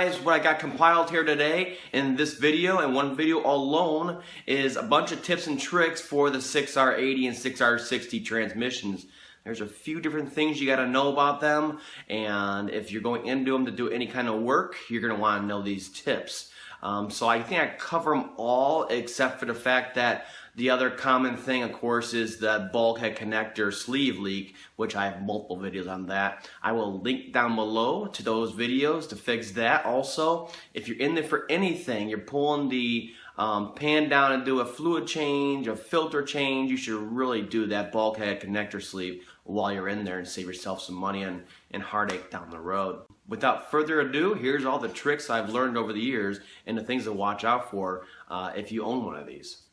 guys what I got compiled here today in this video, and one video alone, is a bunch of tips and tricks for the 6R80 and 6R60 transmissions. There's a few different things you got to know about them, and if you're going into them to do any kind of work, you're going to want to know these tips. So I think I cover them all, except for the fact that the other common thing, of course, is the bulkhead connector sleeve leak, which I have multiple videos on that. I will link down below to those videos to fix that. Also, if you're in there for anything, you're pulling the pan down and do a fluid change, a filter change, you should really do that bulkhead connector sleeve while you're in there and save yourself some money and heartache down the road. Without further ado, here's all the tricks I've learned over the years and the things to watch out for if you own one of these.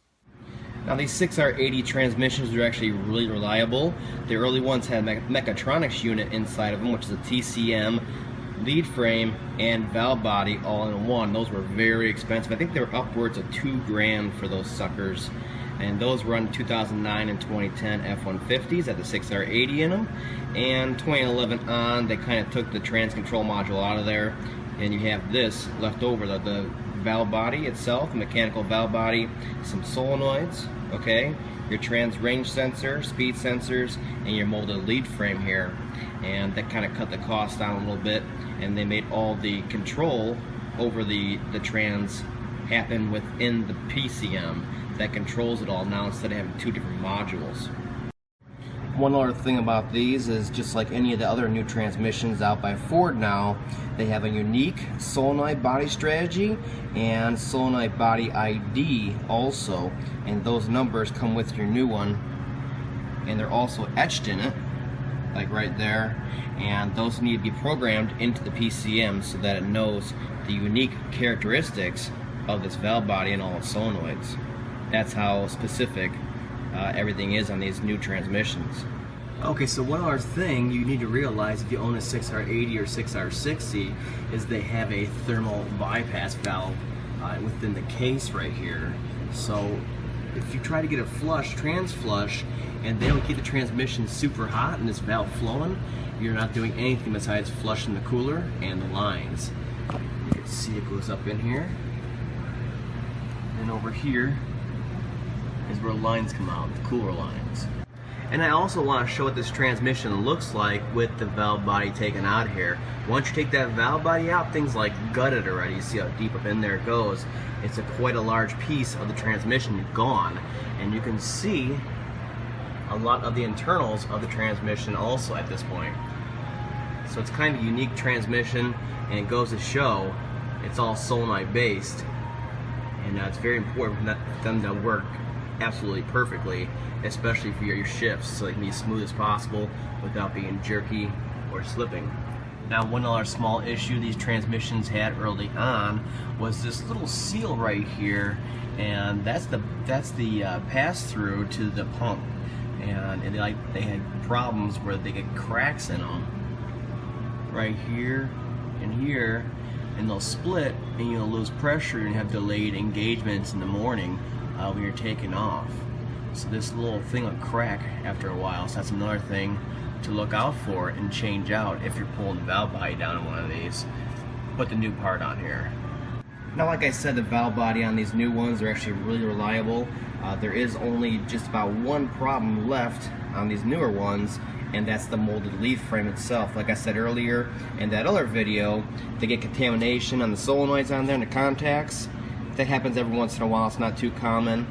Now these 6R80 transmissions are actually really reliable. The early ones had a mechatronics unit inside of them, which is a TCM, lead frame, and valve body all in one. Those were very expensive. I think they were upwards of $2 grand for those suckers. And those run 2009 and 2010 F-150s at the 6R80 in them. And 2011 on, they kind of took the trans control module out of there, and you have this left over, the valve body itself, the mechanical valve body, some solenoids, okay, your trans range sensor, speed sensors, and your molded lead frame here. And that kind of cut the cost down a little bit, and they made all the control over the trans happen within the PCM that controls it all now, instead of having two different modules. One other thing about these is, just like any of the other new transmissions out by Ford now, they have a unique solenoid body strategy and solenoid body ID also, and those numbers come with your new one, and they're also etched in it, like right there, and those need to be programmed into the PCM so that it knows the unique characteristics of this valve body and all its solenoids. That's how specific everything is on these new transmissions. Okay, so one other thing you need to realize if you own a 6R80 or 6R60 is they have a thermal bypass valve within the case right here. So if you try to get a flush, trans flush, and they don't keep the transmission super hot and this valve flowing, you're not doing anything besides flushing the cooler and the lines. You can see it goes up in here, and over here is where lines come out, the cooler lines. And I also want to show what this transmission looks like with the valve body taken out here. Once you take that valve body out, things like gutted already. You see how deep up in there it goes. It's quite a large piece of the transmission gone. And you can see a lot of the internals of the transmission also at this point. So it's kind of a unique transmission, and it goes to show it's all solenoid based. And it's very important for them to work absolutely perfectly, especially for your shifts, so they can be as smooth as possible without being jerky or slipping. Now, one other small issue these transmissions had early on was this little seal right here, and that's the pass-through to the pump, and they had problems where they get cracks in them right here and here, and they'll split, and you'll lose pressure and have delayed engagements in the morning when you're taking off. So this little thing will crack after a while, so that's another thing to look out for and change out if you're pulling the valve body down in one of these. Put the new part on here. Now, like I said, the valve body on these new ones are actually really reliable. There is only just about one problem left on these newer ones, and that's the molded lead frame itself. Like I said earlier in that other video, they get contamination on the solenoids on there and the contacts. That happens every once in a while. It's not too common.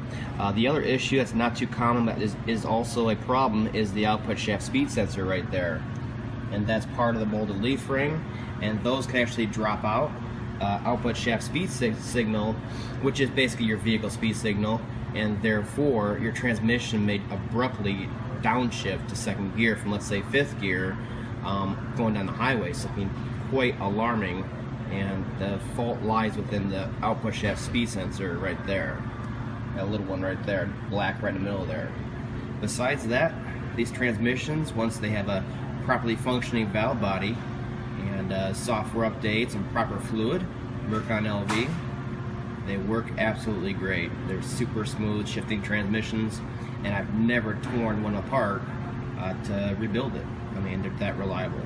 The other issue that's not too common that is also a problem is the output shaft speed sensor right there, and that's part of the molded lead frame, and those can actually drop out. Output shaft speed signal, which is basically your vehicle speed signal, and therefore your transmission may abruptly downshift to second gear from, let's say, fifth gear going down the highway. So it can be quite alarming, and the fault lies within the output shaft speed sensor right there. That little one right there, black right in the middle there. Besides that, these transmissions, once they have a properly functioning valve body and software updates and proper fluid, Mercon LV, they work absolutely great. They're super smooth shifting transmissions, and I've never torn one apart to rebuild it. I mean, they're that reliable.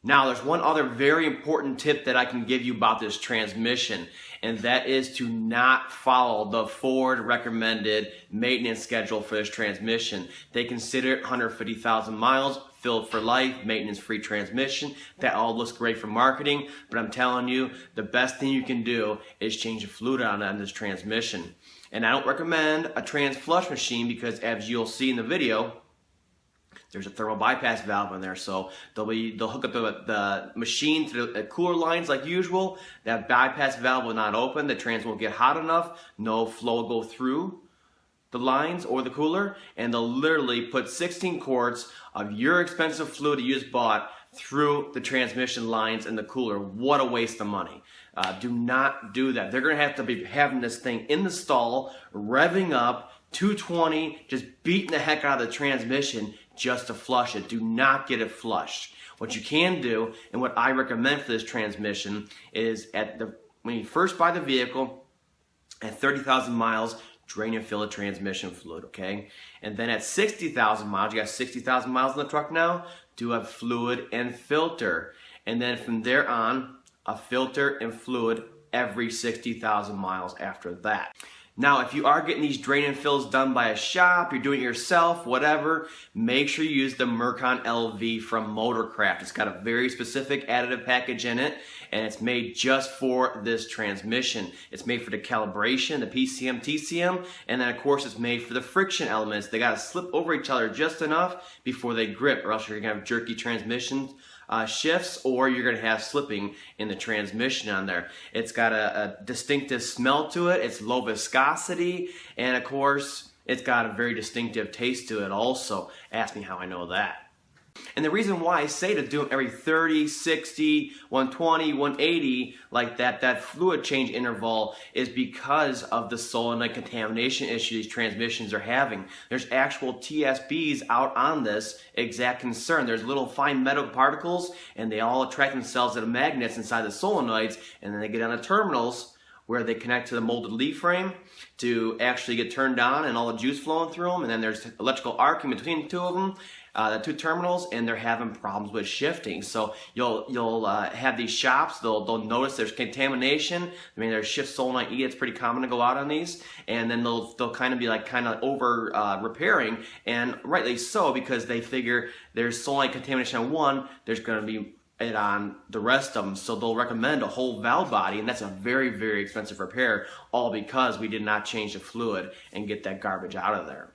Now, there's one other very important tip that I can give you about this transmission, and that is to not follow the Ford recommended maintenance schedule for this transmission. They consider it 150,000 miles, filled for life, maintenance-free transmission. That all looks great for marketing, but I'm telling you, the best thing you can do is change the fluid on this transmission. And I don't recommend a trans flush machine because, as you'll see in the video, there's a thermal bypass valve in there, so they'll hook up the machine to the cooler lines like usual. That bypass valve will not open, the trans won't get hot enough, no flow will go through the lines or the cooler, and they'll literally put 16 quarts of your expensive fluid you just bought through the transmission lines and the cooler. What a waste of money. Do not do that. They're going to have to be having this thing in the stall, revving up, 220, just beating the heck out of the transmission just to flush it. Do not get it flushed. What you can do, and what I recommend for this transmission, is when you first buy the vehicle, at 30,000 miles, drain and fill the transmission fluid, okay? And then at 60,000 miles, you got 60,000 miles in the truck now, do a fluid and filter. And then from there on, a filter and fluid every 60,000 miles after that. Now, if you are getting these drain and fills done by a shop, you're doing it yourself, whatever, make sure you use the Mercon LV from Motorcraft. It's got a very specific additive package in it, and it's made just for this transmission. It's made for the calibration, the PCM, TCM, and then of course it's made for the friction elements. They gotta slip over each other just enough before they grip, or else you're gonna have jerky transmissions. Shifts, or you're going to have slipping in the transmission on there. It's got a distinctive smell to it, it's low viscosity, and of course it's got a very distinctive taste to it also. Ask me how I know that. And the reason why I say to do them every 30, 60, 120, 180, like that fluid change interval, is because of the solenoid contamination issue these transmissions are having. There's actual TSBs out on this exact concern. There's little fine metal particles, and they all attract themselves to the magnets inside the solenoids, and then they get on the terminals where they connect to the molded leaf frame to actually get turned on and all the juice flowing through them, and then there's electrical arc in between the two of them, the two terminals, and they're having problems with shifting. So you'll have these shops, they'll notice there's contamination. I mean, there's shift solenoid E, it's pretty common to go out on these, and then they'll kind of be like over repairing, and rightly so, because they figure there's solenoid contamination on one, there's going to be it on the rest of them, so they'll recommend a whole valve body, and that's a very, very expensive repair, all because we did not change the fluid and get that garbage out of there.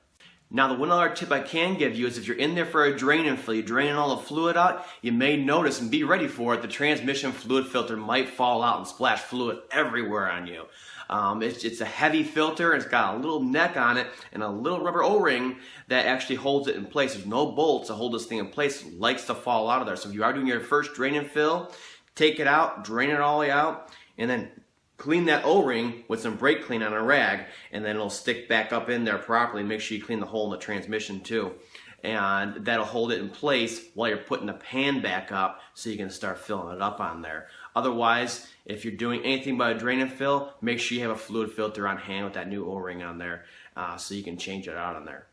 Now, the one other tip I can give you is if you're in there for a drain and fill, you're draining all the fluid out, you may notice, and be ready for it, the transmission fluid filter might fall out and splash fluid everywhere on you. It's a heavy filter, it's got a little neck on it and a little rubber O-ring that actually holds it in place. There's no bolts to hold this thing in place. It likes to fall out of there. So if you are doing your first drain and fill, take it out, drain it all the way out, and then clean that O-ring with some brake clean on a rag, and then it'll stick back up in there properly. Make sure you clean the hole in the transmission too. And that'll hold it in place while you're putting the pan back up so you can start filling it up on there. Otherwise, if you're doing anything but a drain and fill, make sure you have a fluid filter on hand with that new O-ring on there so you can change it out on there.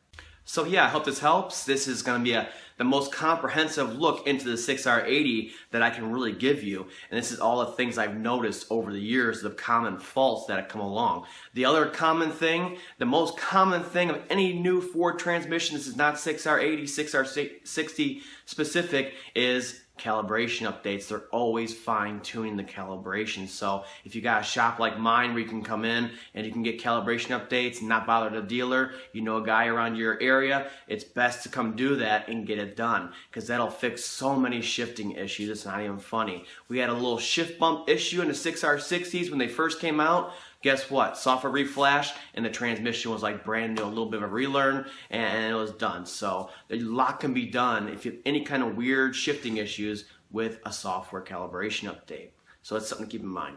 So yeah, I hope this helps. This is going to be the most comprehensive look into the 6R80 that I can really give you. And this is all the things I've noticed over the years, the common faults that have come along. The other common thing, the most common thing of any new Ford transmission, this is not 6R80, 6R60 specific, is calibration updates. They're always fine-tuning the calibration. So if you got a shop like mine where you can come in and you can get calibration updates and not bother the dealer, you know a guy around your area, it's best to come do that and get it done, because that'll fix so many shifting issues. It's not even funny. We had a little shift bump issue in the 6R60s when they first came out. Guess what? Software reflashed and the transmission was like brand new, a little bit of a relearn, and it was done. So a lot can be done if you have any kind of weird shifting issues with a software calibration update. So that's something to keep in mind.